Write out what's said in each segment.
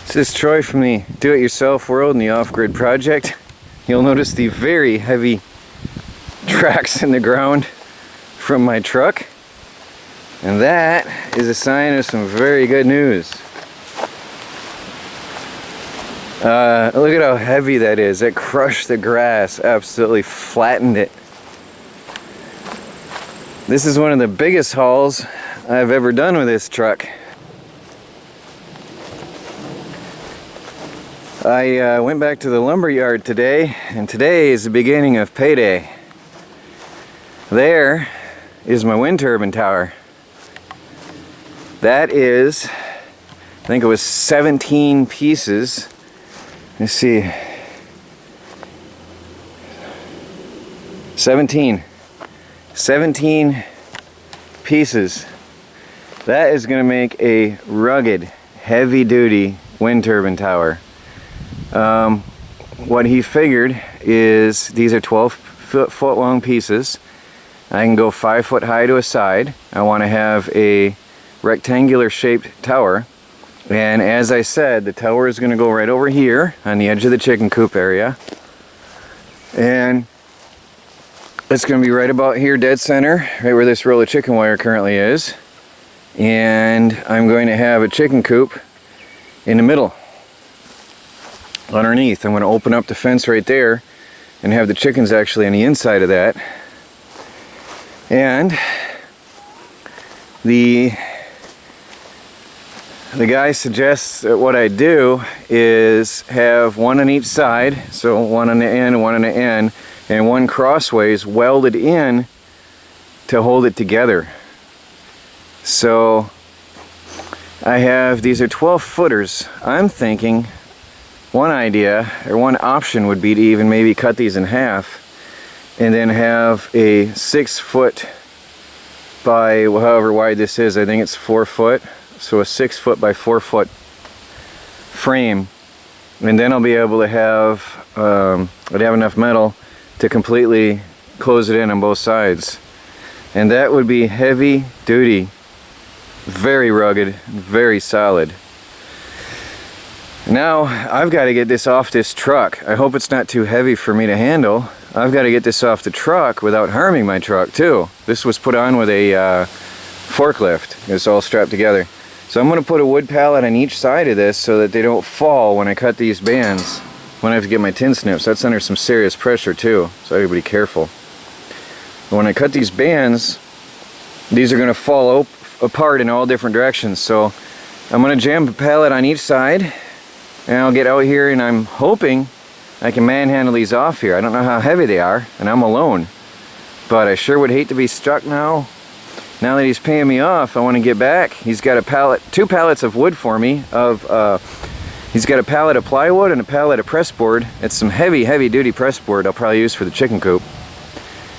This is Troy from the Do-It-Yourself World and the Off-Grid Project. You'll notice the very heavy tracks in the ground from my truck, and that is a sign of some very good news. Look at how heavy that is. It crushed the grass, absolutely flattened it. This is one of the biggest hauls I've ever done with this truck. I went back to the lumber yard today, and today is the beginning of payday. There is my wind turbine tower. That is, I think it was 17 pieces. Let's see. 17 pieces. That is going to make a rugged, heavy-duty wind turbine tower. What he figured is these are 12 foot long pieces. I can go 5 foot high to a side. I want to have a rectangular shaped tower, and as I said, the tower is going to go right over here on the edge of the chicken coop area, and it's going to be right about here, dead center, right where this roll of chicken wire currently is. And I'm going to have a chicken coop in the middle. Underneath, I'm going to open up the fence right there and have the chickens actually on the inside of that. And the guy suggests that what I do is have one on each side, so one on the end and one on the end, and one crossways welded in to hold it together. So I have, these are 12 footers. I'm thinking one idea, or one option would be to even maybe cut these in half and then have a 6 foot by however wide this is. I think it's 4 foot. So a 6 foot by 4 foot frame. And then I'll be able to have, I'd have enough metal to completely close it in on both sides. And that would be heavy duty, very rugged, very solid. Now I've got to get this off this truck. I hope it's not too heavy for me to handle. I've got to get this off the truck without harming my truck too. This was put on with a forklift. It's all strapped together. So I'm going to put a wood pallet on each side of this so that they don't fall when I cut these bands. When I have to get my tin snips, that's under some serious pressure too, so everybody careful. When I cut these bands, these are going to fall apart in all different directions. So I'm going to jam a pallet on each side, and I'll get out here, and I'm hoping I can manhandle these off here. I don't know how heavy they are, and I'm alone. But I sure would hate to be stuck now. Now that he's paying me off, I want to get back. He's got a pallet, 2 pallets of wood for me. He's got a pallet of plywood and a pallet of pressboard. It's some heavy duty pressboard I'll probably use for the chicken coop.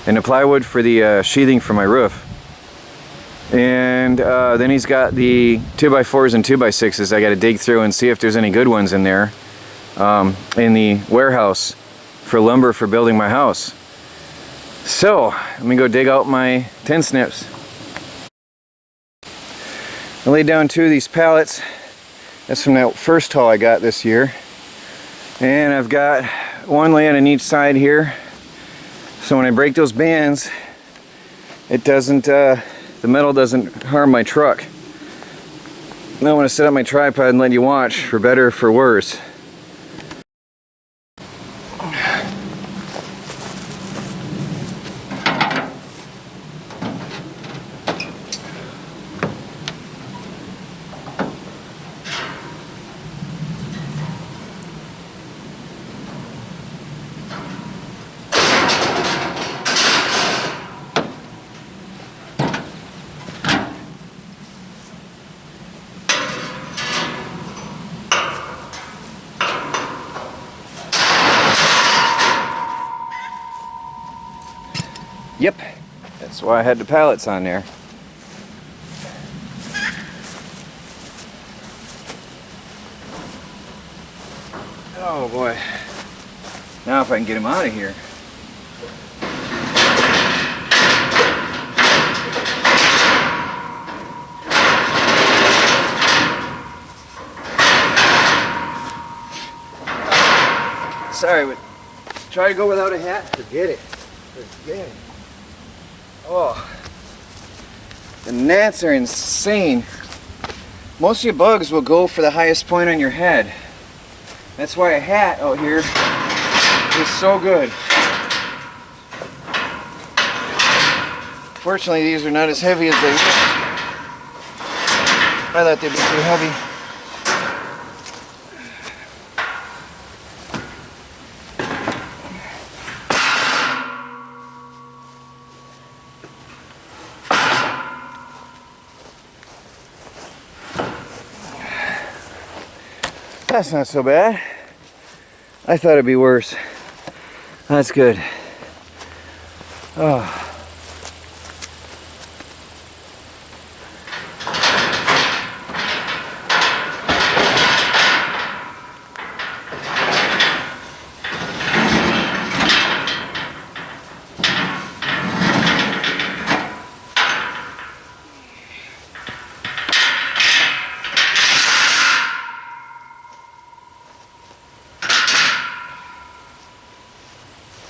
And the plywood for the sheathing for my roof. And then he's got the 2x4s and 2x6s I got to dig through and see if there's any good ones in there. In the warehouse for lumber for building my house. So, let me go dig out my tin snips. I laid down 2 of these pallets. That's from that first haul I got this year. And I've got one laying on each side here. So when I break those bands, it doesn't, the metal doesn't harm my truck. Now I'm going to set up my tripod and let you watch, for better or for worse. Yep, that's why I had the pallets on there. Oh boy. Now if I can get him out of here. Sorry, but try to go without a hat. Forget it. Forget it. Oh, the gnats are insane. Most of your bugs will go for the highest point on your head. That's why a hat out here is so good. Fortunately, these are not as heavy as they look. I thought they'd be too heavy. That's not so bad. I thought it'd be worse. That's good. Oh.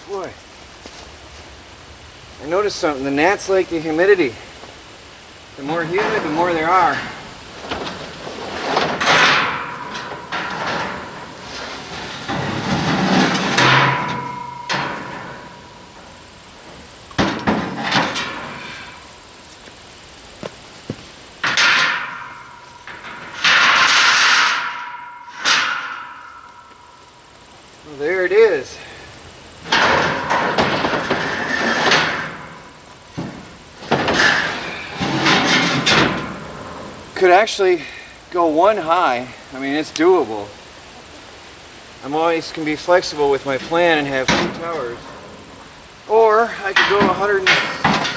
Boy, I noticed something. The gnats like the humidity. The more humid, the more there are. Well, there it is. Could actually go one high. I mean, it's doable. I'm always can be flexible with my plan and have 2 towers. Or I could go 100 and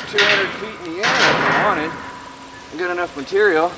200 feet in the air if I wanted. I got enough material.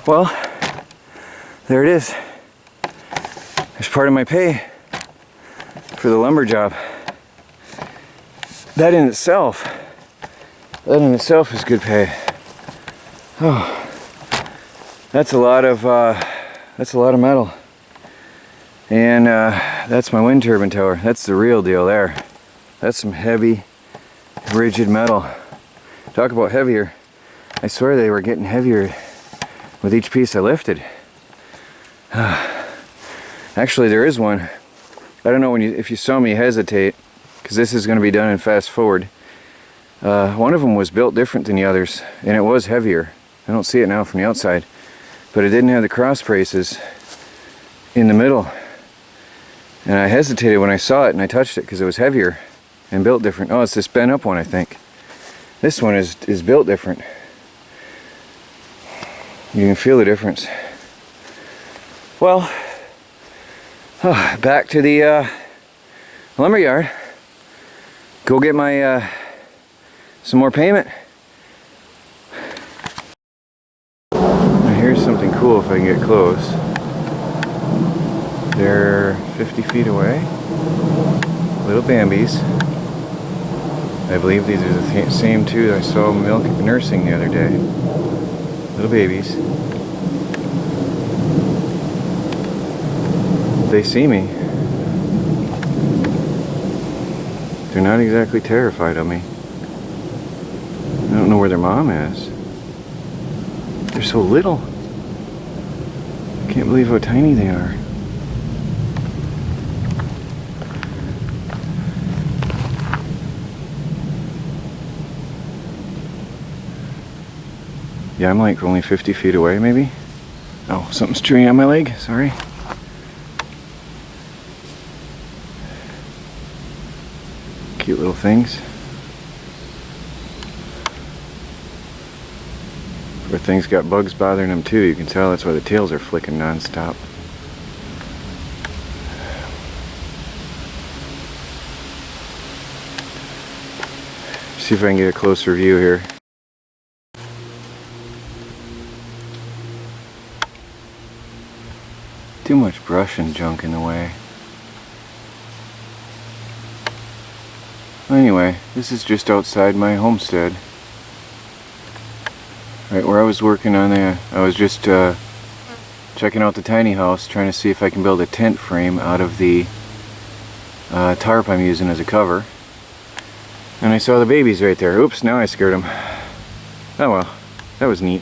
Well, there it is. There's part of my pay for the lumber job. That in itself is good pay. Oh, that's a lot of metal. And that's my wind turbine tower. That's the real deal there. That's some heavy, rigid metal. Talk about heavier. I swear they were getting heavier with each piece I lifted. Actually, there is one. I don't know if you saw me hesitate, because this is going to be done in fast forward. One of them was built different than the others, and it was heavier. I don't see it now from the outside, but it didn't have the cross braces in the middle. And I hesitated when I saw it, and I touched it because it was heavier and built different. Oh, it's this bent up one, I think. This one is built different. You can feel the difference. Well, back to the lumber yard. Go get my some more payment cool if I can get close. They're 50 feet away. Little Bambies. I believe these are the same two I saw milk nursing the other day. Little babies. They see me. They're not exactly terrified of me. I don't know where their mom is. They're so little. I can't believe how tiny they are. Yeah, I'm like only 50 feet away, maybe. Oh, something's chewing on my leg. Sorry. Cute little things. Where things got bugs bothering them too. You can tell that's why the tails are flicking non-stop. See if I can get a closer view here. Too much brush and junk in the way. Anyway, this is just outside my homestead. Right where I was working on there, I was just checking out the tiny house, trying to see if I can build a tent frame out of the tarp I'm using as a cover. And I saw the babies right there. Oops, now I scared them. Oh well, that was neat.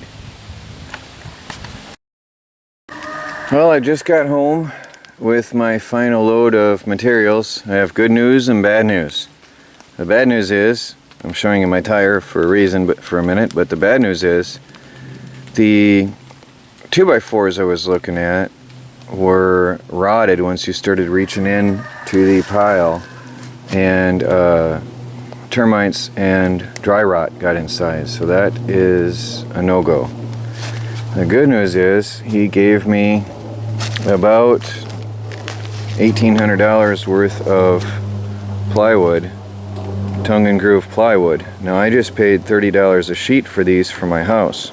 Well, I just got home with my final load of materials. I have good news and bad news. The bad news is, I'm showing you my tire for a reason, but for a minute, but the bad news is the 2x4s I was looking at were rotted once you started reaching in to the pile, and termites and dry rot got inside, so that is a no-go. The good news is he gave me about $1,800 worth of plywood, tongue and groove plywood. Now I just paid $30 a sheet for these for my house,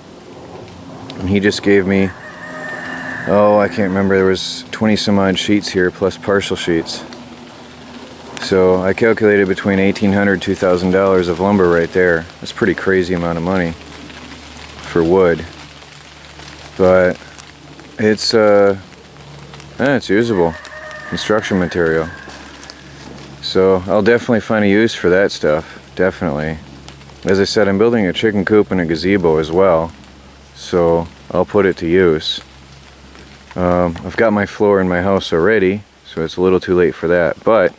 and he just gave me, oh, I can't remember, there was 20 some odd sheets here plus partial sheets. So I calculated between $1,800 to $2,000 of lumber right there. That's a pretty crazy amount of money for wood, but it's usable construction material. So I'll definitely find a use for that stuff, definitely. As I said, I'm building a chicken coop and a gazebo as well, so I'll put it to use. I've got my floor in my house already, so it's a little too late for that, but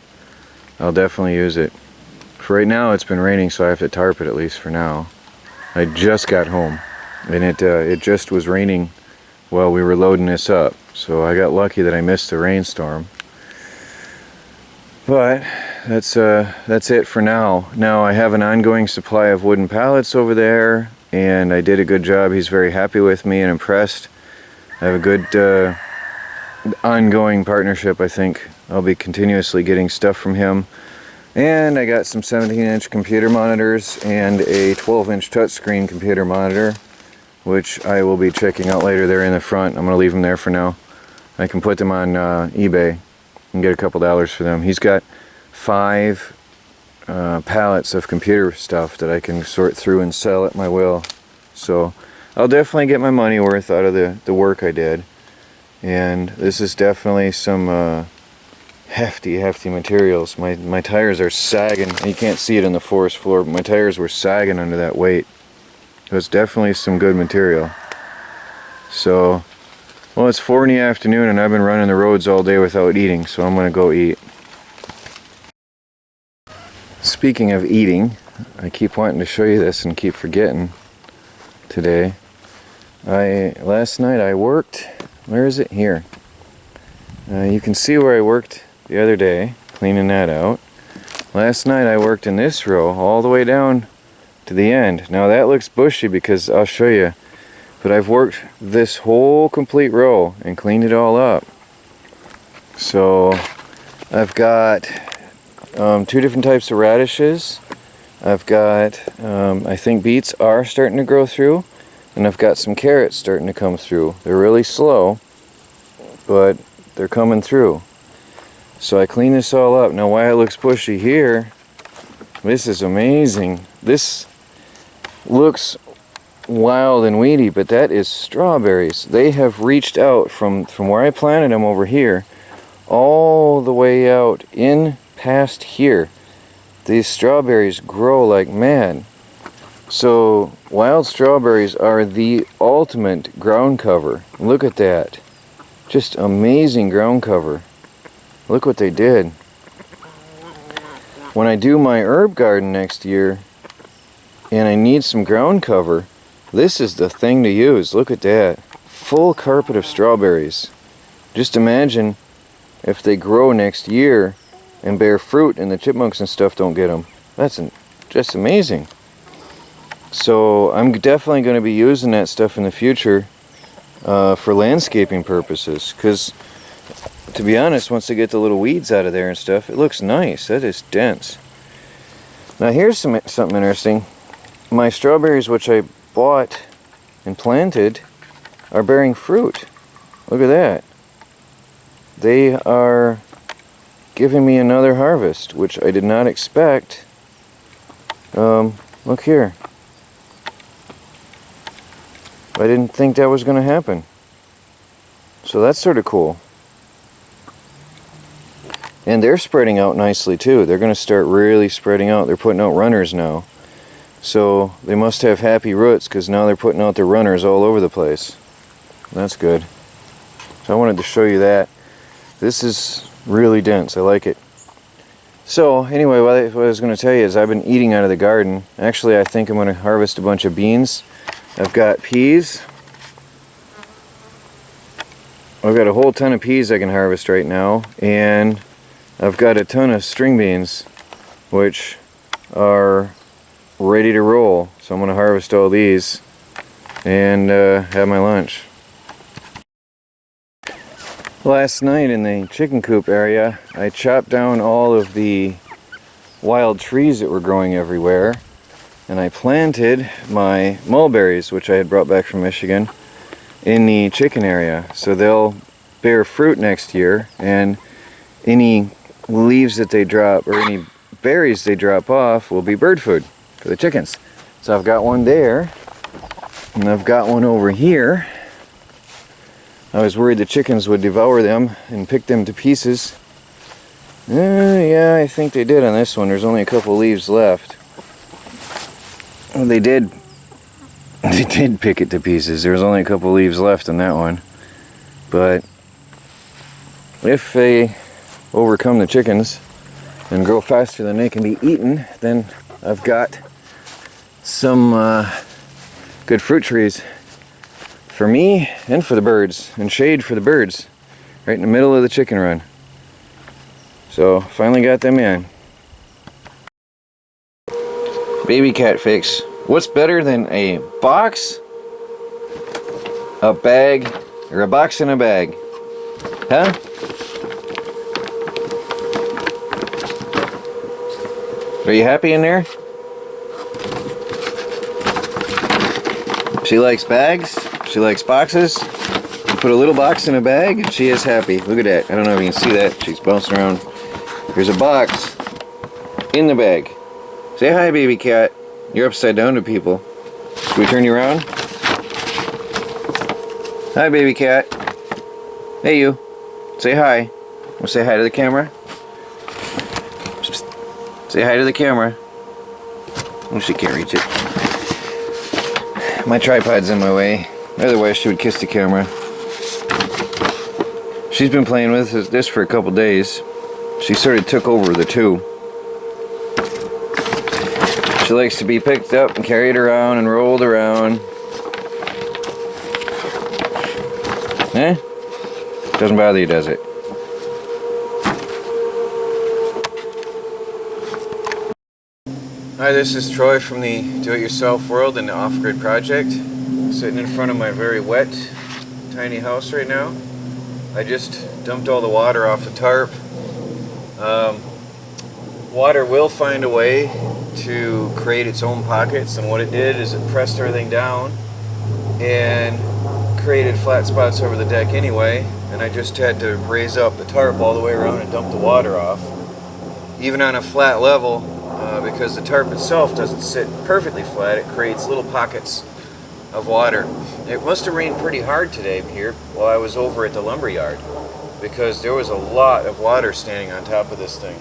I'll definitely use it. For right now, it's been raining, so I have to tarp it at least for now. I just got home, and it just was raining while we were loading this up, so I got lucky that I missed the rainstorm. But that's it for now. Now I have an ongoing supply of wooden pallets over there, and I did a good job. He's very happy with me and impressed. I have a good ongoing partnership. I think I'll be continuously getting stuff from him. And I got some 17-inch computer monitors and a 12-inch touchscreen computer monitor, which I will be checking out later. They're in the front. I'm going to leave them there for now. I can put them on eBay and get a couple dollars for them. He's got 5 pallets of computer stuff that I can sort through and sell at my will. So I'll definitely get my money worth out of the work I did. And this is definitely some hefty materials. My tires are sagging. You can't see it in the forest floor, but my tires were sagging under that weight. So it's definitely some good material. So, well, it's 4 in the afternoon and I've been running the roads all day without eating, so I'm gonna go eat. Speaking of eating, I keep wanting to show you this and keep forgetting today. Last night I worked, where is it? Here. You can see where I worked the other day, cleaning that out. Last night I worked in this row all the way down to the end. Now that looks bushy because I'll show you, but I've worked this whole complete row and cleaned it all up. So I've got 2 different types of radishes. I've got, I think beets are starting to grow through. And I've got some carrots starting to come through. They're really slow, but they're coming through. So I clean this all up. Now why it looks bushy here, this is amazing. This looks wild and weedy, but that is strawberries. They have reached out from where I planted them over here all the way out in past here. These strawberries grow like mad. So wild strawberries are the ultimate ground cover. Look at that. Just amazing ground cover. Look what they did. When I do my herb garden next year and I need some ground cover, this is the thing to use. Look at that. Full carpet of strawberries. Just imagine if they grow next year and bear fruit and the chipmunks and stuff don't get them. That's just amazing. So I'm definitely going to be using that stuff in the future for landscaping purposes, because to be honest, once they get the little weeds out of there and stuff, it looks nice. That is dense. Now here's something interesting. My strawberries, which I bought and planted, are bearing fruit. Look at that. They are giving me another harvest, which I did not expect. Look here. I didn't think that was going to happen. So that's sort of cool. And they're spreading out nicely too. They're going to start really spreading out. They're putting out runners now. So they must have happy roots, because now they're putting out their runners all over the place. That's good. So I wanted to show you that. This is really dense. I like it. So anyway, what I was going to tell you is I've been eating out of the garden. Actually, I think I'm going to harvest a bunch of beans. I've got peas. I've got a whole ton of peas I can harvest right now. And I've got a ton of string beans, which are ready to roll. So I'm going to harvest all these and have my lunch. Last night in the chicken coop area, I chopped down all of the wild trees that were growing everywhere, and I planted my mulberries, which I had brought back from Michigan, in the chicken area. So they'll bear fruit next year, and any leaves that they drop or any berries they drop off will be bird food for the chickens. So I've got one there, and I've got one over here. I was worried the chickens would devour them and pick them to pieces. Yeah, I think they did on this one. There's only a couple leaves left. Well, they did pick it to pieces. There was only a couple leaves left on that one. But if they overcome the chickens and grow faster than they can be eaten, then I've got some good fruit trees for me and for the birds, and shade for the birds, right in the middle of the chicken run. So finally got them in. Baby cat fix. What's better than a box, a bag, or a box and a bag? Huh? Are you happy in there? She likes bags. She likes boxes. You put a little box in a bag and she is happy. Look at that. I don't know if you can see that. She's bouncing around. Here's a box in the bag. Say hi, baby cat. You're upside down to people. Should we turn you around? Hi, baby cat. Hey, you. Say hi. Want to say hi to the camera? Say hi to the camera. Oh, she can't reach it. My tripod's in my way. Otherwise, she would kiss the camera. She's been playing with this for a couple days. She sort of took over the two. She likes to be picked up and carried around and rolled around. Eh? Doesn't bother you, does it? Hi, this is Troy from the Do-It-Yourself World and the Off-Grid Project. Sitting in front of my very wet, tiny house right now. I just dumped all the water off the tarp. Water will find a way to create its own pockets, and what it did is it pressed everything down and created flat spots over the deck anyway, and I just had to raise up the tarp all the way around and dump the water off. Even on a flat level, because the tarp itself doesn't sit perfectly flat, it creates little pockets of water. It must have rained pretty hard today here while I was over at the lumber yard, because there was a lot of water standing on top of this thing.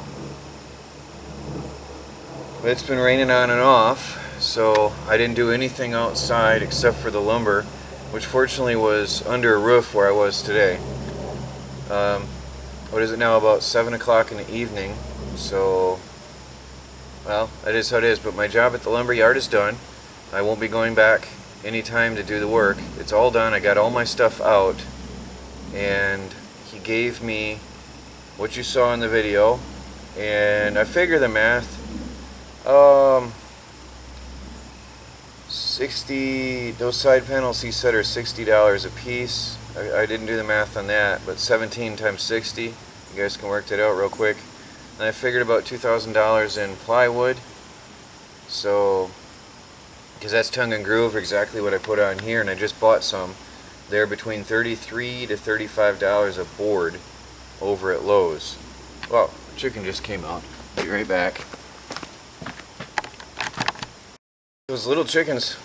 But it's been raining on and off, so I didn't do anything outside except for the lumber, which fortunately was under a roof where I was today. What is it now, about 7 o'clock in the evening, so, well, that is how it is, but my job at the lumber yard is done. I won't be going back anytime to do the work. It's all done. I got all my stuff out, and he gave me what you saw in the video, and I figure the math, 60, those side panels he said are $60 a piece. I didn't do the math on that, but 17 times 60, you guys can work that out real quick. And I figured about $2,000 in plywood, so, because that's tongue and groove, exactly what I put on here, and I just bought some. They're between $33 to $35 a board over at Lowe's. Well, the chicken just came out. Be right back. Those little chickens,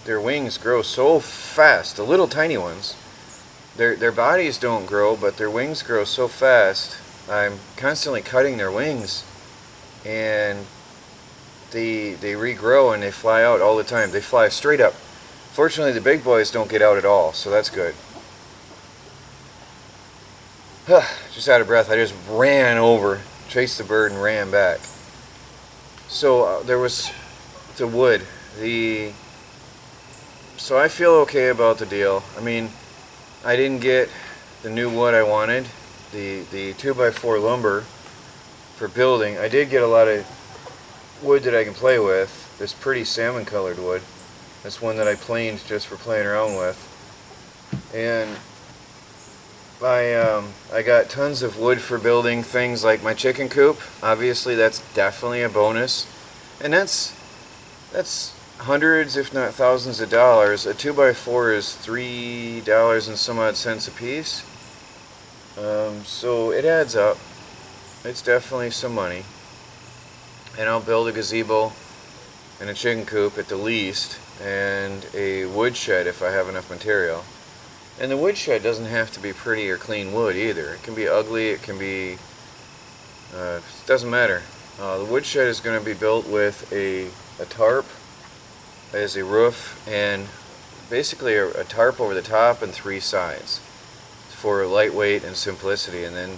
their wings grow so fast. The little tiny ones, their bodies don't grow, but their wings grow so fast. I'm constantly cutting their wings, and they regrow and they fly out all the time. They fly straight up. Fortunately, the big boys don't get out at all, so that's good. Just out of breath, I just ran over, chased the bird, and ran back. So there was the wood. So I feel okay about the deal. I mean, I didn't get the new wood I wanted, the 2x4 lumber for building. I did get a lot of wood that I can play with. This pretty salmon colored wood. That's one that I planed just for playing around with. And I got tons of wood for building things like my chicken coop. Obviously that's definitely a bonus. And that's hundreds, if not thousands of dollars. A 2x4 is $3 and some odd cents a piece. So it adds up. It's definitely some money. And I'll build a gazebo and a chicken coop at the least, and a wood shed if I have enough material. And the wood shed doesn't have to be pretty or clean wood either. It can be ugly, it can be, it doesn't matter. The wood shed is going to be built with a tarp as a roof, and basically a tarp over the top and 3 sides for lightweight and simplicity, and then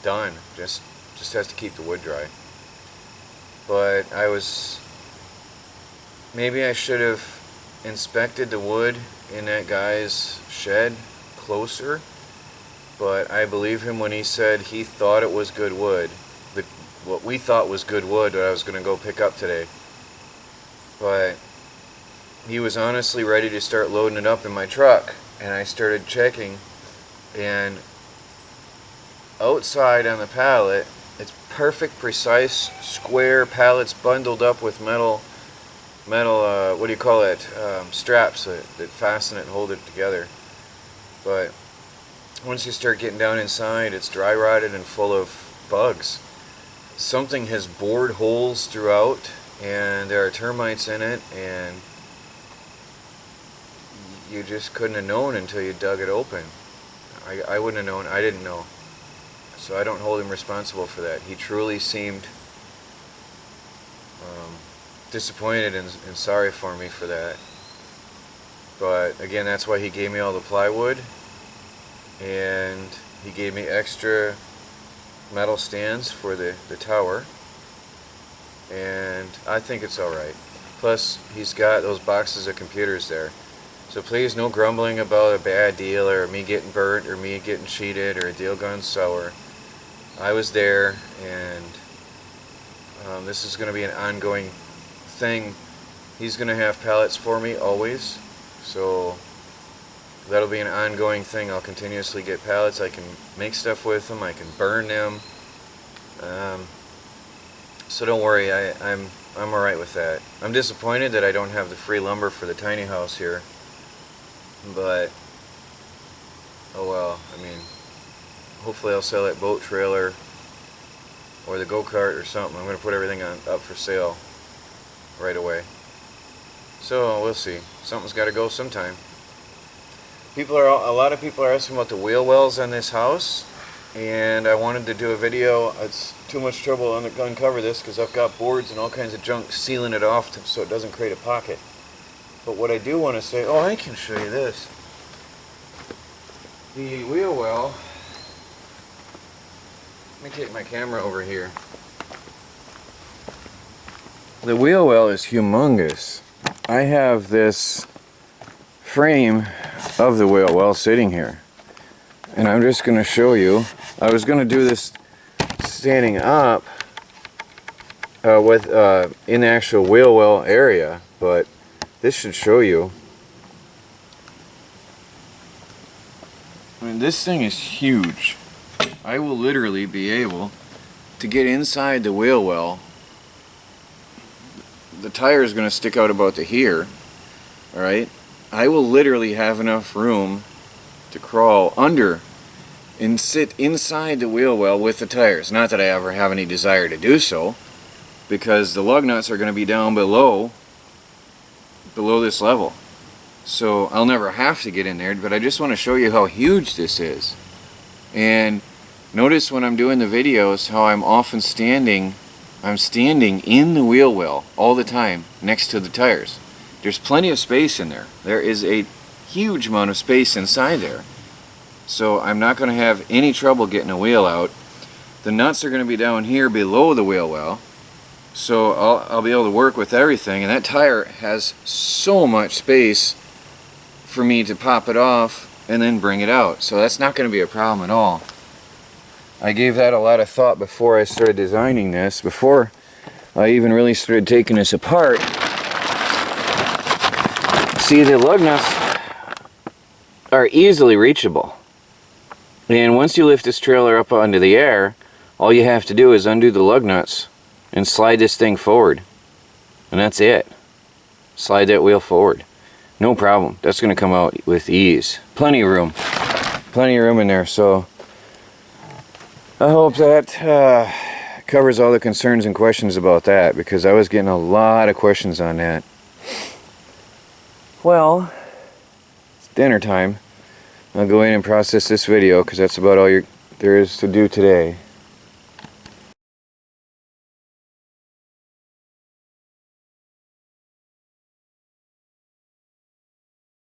done. Just has to keep the wood dry. But maybe I should have inspected the wood in that guy's shed closer, but I believe him when he said he thought it was good wood. What we thought was good wood that I was going to go pick up today. But he was honestly ready to start loading it up in my truck, and I started checking, and outside on the pallet, it's perfect, precise, square pallets bundled up with metal, what do you call it, straps that fasten it and hold it together. But once you start getting down inside, it's dry rotted and full of bugs. Something has bored holes throughout, and there are termites in it, and you just couldn't have known until you dug it open. I wouldn't have known. I didn't know. So I don't hold him responsible for that. He truly seemed disappointed and sorry for me for that. But again, that's why he gave me all the plywood, and he gave me extra metal stands for the tower, and I think it's alright. Plus, he's got those boxes of computers there. So please, no grumbling about a bad deal, or me getting burnt, or me getting cheated, or a deal gone sour. I was there, and this is going to be an ongoing thing. He's going to have pallets for me always, so that'll be an ongoing thing. I'll continuously get pallets. I can make stuff with them. I can burn them. So don't worry. I'm alright with that. I'm disappointed that I don't have the free lumber for the tiny house here, but oh well. I mean, hopefully I'll sell that boat trailer or the go-kart or something. I'm going to put everything up for sale right away. So we'll see. Something's got to go sometime. A lot of people are asking about the wheel wells on this house, and I wanted to do a video. It's too much trouble to uncover this because I've got boards and all kinds of junk sealing it off so it doesn't create a pocket. But what I do want to say, oh, I can show you this. The wheel well, let me take my camera over here. The wheel well is humongous. I have this frame of the wheel well sitting here, and I'm just going to show you. I was going to do this standing up in the actual wheel well area, but this should show you. I mean, this thing is huge. I will literally be able to get inside the wheel well. The tire is going to stick out about to here, alright? I will literally have enough room to crawl under and sit inside the wheel well with the tires. Not that I ever have any desire to do so, because the lug nuts are going to be down below this level. So I'll never have to get in there, but I just want to show you how huge this is. And notice when I'm doing the videos how I'm often standing in the wheel well all the time next to the tires. There's plenty of space in there. There is a huge amount of space inside there. So I'm not going to have any trouble getting a wheel out. The nuts are going to be down here below the wheel well. So I'll be able to work with everything. And that tire has so much space for me to pop it off and then bring it out. So that's not going to be a problem at all. I gave that a lot of thought before I started designing this, before I even really started taking this apart. See, the lug nuts are easily reachable. And once you lift this trailer up onto the air, all you have to do is undo the lug nuts and slide this thing forward. And that's it. Slide that wheel forward. No problem. That's going to come out with ease. Plenty of room. Plenty of room in there, so I hope that covers all the concerns and questions about that, because I was getting a lot of questions on that. Well, it's dinner time. I'll go in and process this video because that's about all there is to do today.